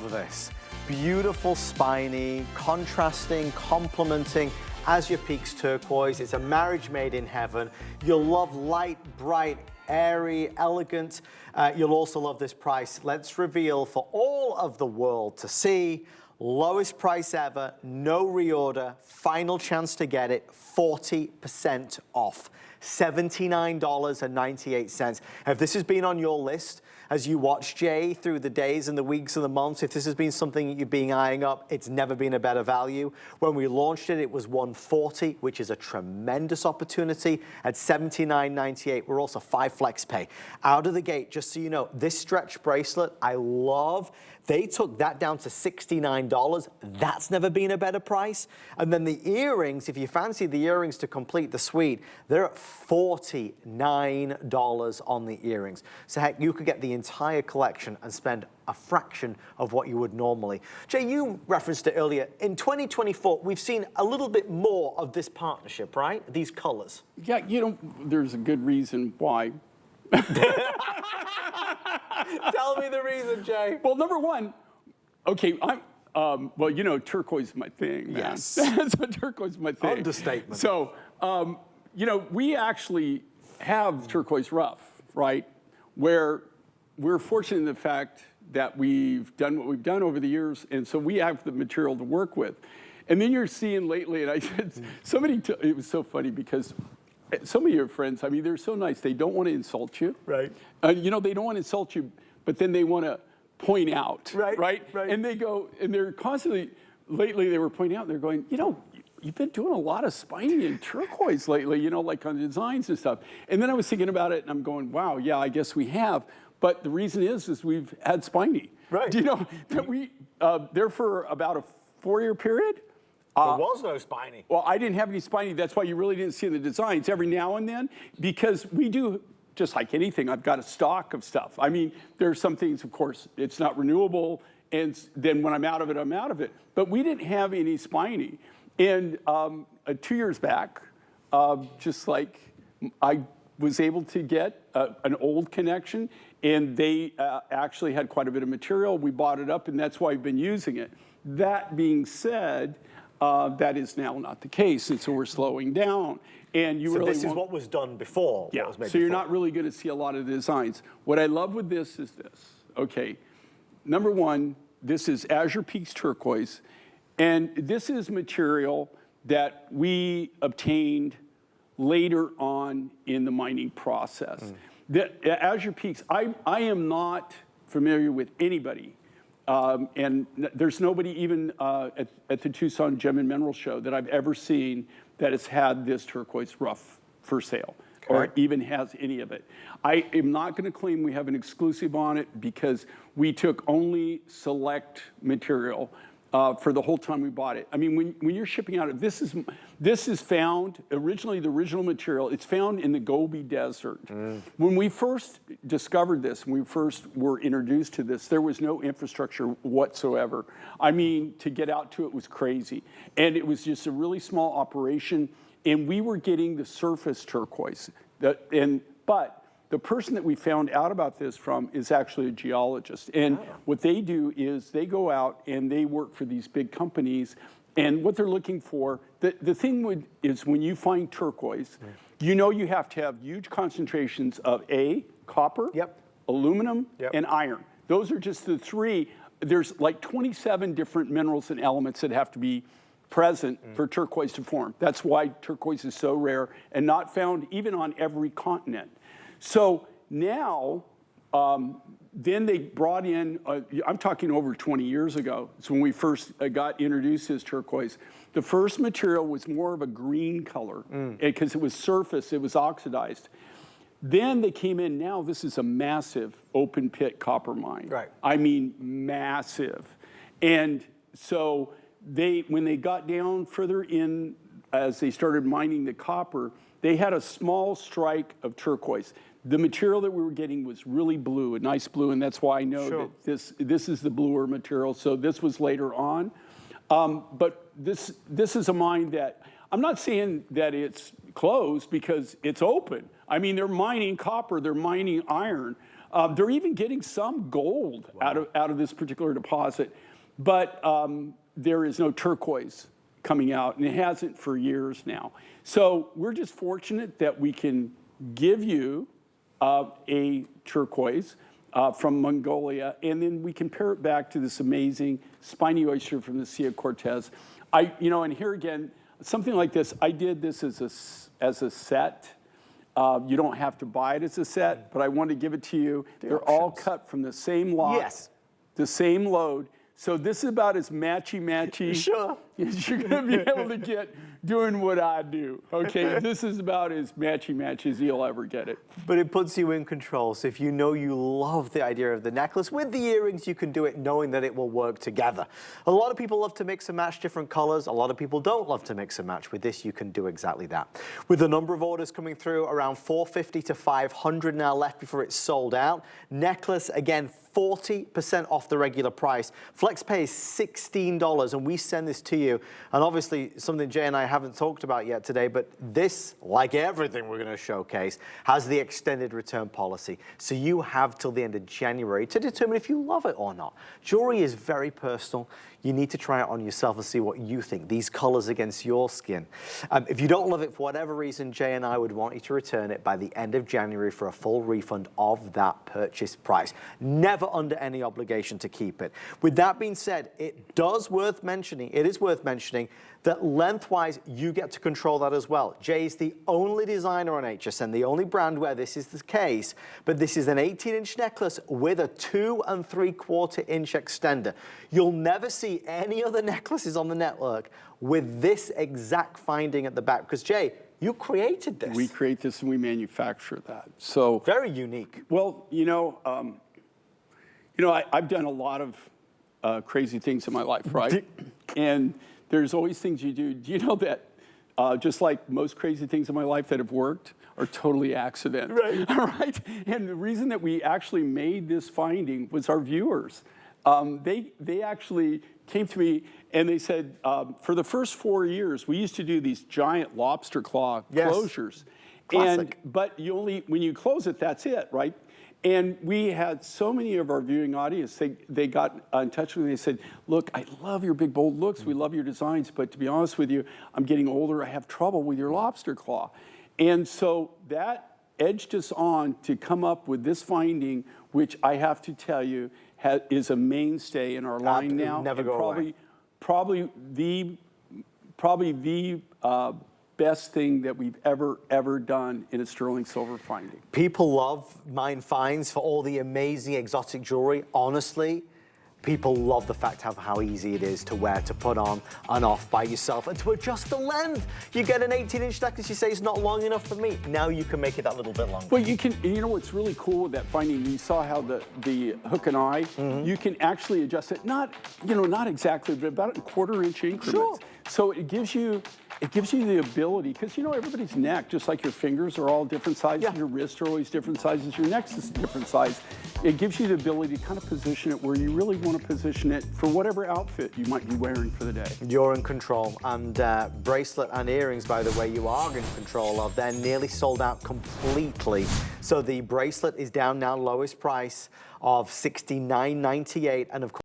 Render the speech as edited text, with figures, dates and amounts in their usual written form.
love this. Beautiful spiny, contrasting, complementing Azure Peaks turquoise. It's a marriage made in heaven. You'll love light, bright, airy, elegant. You'll also love this price. Let's reveal for all of the world to see. Lowest price ever, no reorder, final chance to get it, 40% off, $79.98. If this has been on your list, as you watch Jay through the days and the weeks and the months, if this has been something you've been eyeing up, it's never been a better value. When we launched it, it was $140, which is a tremendous opportunity. At $79.98, we're also 5 flex pay. Out of the gate, just so you know, this stretch bracelet, I love. They took that down to $69. That's never been a better price. And then the earrings, if you fancy the earrings to complete the suite, they're at $49 on the earrings. So heck, you could get the entire collection and spend a fraction of what you would normally. Jay, you referenced it earlier. In 2024, we've seen a little bit more of this partnership, right? These colors. Yeah, you know, there's a good reason why. Tell me the reason, Jay. Well, number one, okay, well, you know, turquoise is my thing, man. Yes. So turquoise is my thing. Understatement. So, you know, we actually have turquoise rough, right? Where we're fortunate in the fact that we've done what we've done over the years, and so we have the material to work with. And then you're seeing lately, and I said, it was so funny because some of your friends, I mean, they're so nice. They don't want to insult you. Right. You know, they don't want to insult you, but then they want to point out. Right. And they go, and they're constantly, lately they were pointing out, they're going, you know, you've been doing a lot of spiny and turquoise lately, you know, like on designs and stuff. And then I was thinking about it and I'm going, wow, yeah, I guess we have. But the reason is we've had spiny. Right. Do you know that we, there for about a 4-year period? There was no spiny. Well, I didn't have any spiny. That's why you really didn't see the designs every now and then, because we do, just like anything, I've got a stock of stuff. I mean, there are some things, of course, it's not renewable, and then when I'm out of it, I'm out of it. But we didn't have any spiny. And 2 years back, just like I was able to get an old connection, and they actually had quite a bit of material. We bought it up, and that's why I've been using it. That being said, that is now not the case, and so we're slowing down. And you so really this is what was done before. Yeah. What was made so you're before. not really going to see a lot of the designs. What I love with this is this. Okay, number one, this is Azure Peaks turquoise, and this is material that we obtained later on in the mining process. The Azure Peaks, I am not familiar with anybody. And there's nobody even at the Tucson Gem and Mineral Show that I've ever seen that has had this turquoise rough for sale, or even has any of it. I am not going to claim we have an exclusive on it because we took only select material for the whole time we bought it. I mean, when you're shipping out, this is found, originally the original material, it's found in the Gobi Desert. When we first discovered this, when we first were introduced to this, there was no infrastructure whatsoever. I mean, to get out to it was crazy. And it was just a really small operation, and we were getting the surface turquoise. But the person that we found out about this from is actually a geologist. And what they do is they go out and they work for these big companies. And what they're looking for, the thing is when you find turquoise, you know you have to have huge concentrations of copper, aluminum, and iron. Those are just the three. There's like 27 different minerals and elements that have to be present for turquoise to form. That's why turquoise is so rare and not found even on every continent. So now, then they brought in, I'm talking over 20 years ago, it's when we first got introduced as turquoise. The first material was more of a green color because it was surface, it was oxidized. Then they came in, now this is a massive open pit copper mine. Right. I mean, massive. And so when they got down further in, as they started mining the copper, they had a small strike of turquoise. The material that we were getting was really blue, a nice blue, and that's why I know that this is the bluer material. So this was later on. But this is a mine that, I'm not saying that it's closed because it's open. I mean, they're mining copper, they're mining iron. They're even getting some gold out of this particular deposit, but there is no turquoise coming out, and it hasn't for years now. So we're just fortunate that we can give you a turquoise from Mongolia, and then we can pair it back to this amazing spiny oyster from the Sea of Cortez. And here again, something like this, I did this as a set. You don't have to buy it as a set, but I want to give it to you. They're all cut from the same lot, Yes. the same load. So this is about as matchy-matchy Sure. as you're going to be able to get doing what I do. Okay, this is about as matchy-matchy as you'll ever get it. But it puts you in control. So if you know you love the idea of the necklace with the earrings, you can do it knowing that it will work together. A lot of people love to mix and match different colors. A lot of people don't love to mix and match. With this, you can do exactly that. With the number of orders coming through, around 450 to 500 now left before it's sold out. Necklace, again, 40% off the regular price. FlexPay is $16, and we send this to you. And obviously, something Jay and I haven't talked about yet today, but this, like everything we're going to showcase, has the extended return policy. So you have till the end of January to determine if you love it or not. Jewelry is very personal. You need to try it on yourself and see what you think, these colors against your skin. If you don't love it for whatever reason, Jay and I would want you to return it by the end of January for a full refund of that purchase price. Never under any obligation to keep it. With that being said, it is worth mentioning that lengthwise, you get to control that as well. Jay's the only designer on HSN, the only brand where this is the case, but this is an 18-inch necklace with a 2 3/4 inch extender. You'll never see any other necklaces on the network with this exact finding at the back, because Jay, you created this. We create this and we manufacture that. So very unique. Well, I've done a lot of crazy things in my life, right? And there's always things you do. Do you know that just like most crazy things in my life that have worked are totally accident? Right. All right? And the reason that we actually made this finding was our viewers. They actually came to me and they said, for the first 4 years, we used to do these giant lobster claw closures. Classic. But when you close it, that's it, right? And we had so many of our viewing audience, they got in touch with me. They said, look, I love your big, bold looks. We love your designs. But to be honest with you, I'm getting older. I have trouble with your lobster claw. And so that edged us on to come up with this finding, which I have to tell you is a mainstay in our line now. Never go away. Probably the best thing that we've ever done in a sterling silver finding. People love mine finds for all the amazing exotic jewelry. Honestly, people love the fact of how easy it is to wear, to put on and off by yourself, and to adjust the length. You get an 18-inch necklace, you say it's not long enough for me. Now you can make it that little bit longer. Well, you can. You know what's really cool with that finding? You saw how the hook and eye. You can actually adjust it. Not exactly, but about a 1/4 inch increments. Sure. So it gives you the ability, because everybody's neck, just like your fingers are all different sizes, your wrists are always different sizes, your neck's a different size. It gives you the ability to kind of position it where you really want to position it for whatever outfit you might be wearing for the day. You're in control. And bracelet and earrings, by the way, you are in control of. They're nearly sold out completely. So the bracelet is down now, lowest price of $69.98. And of course,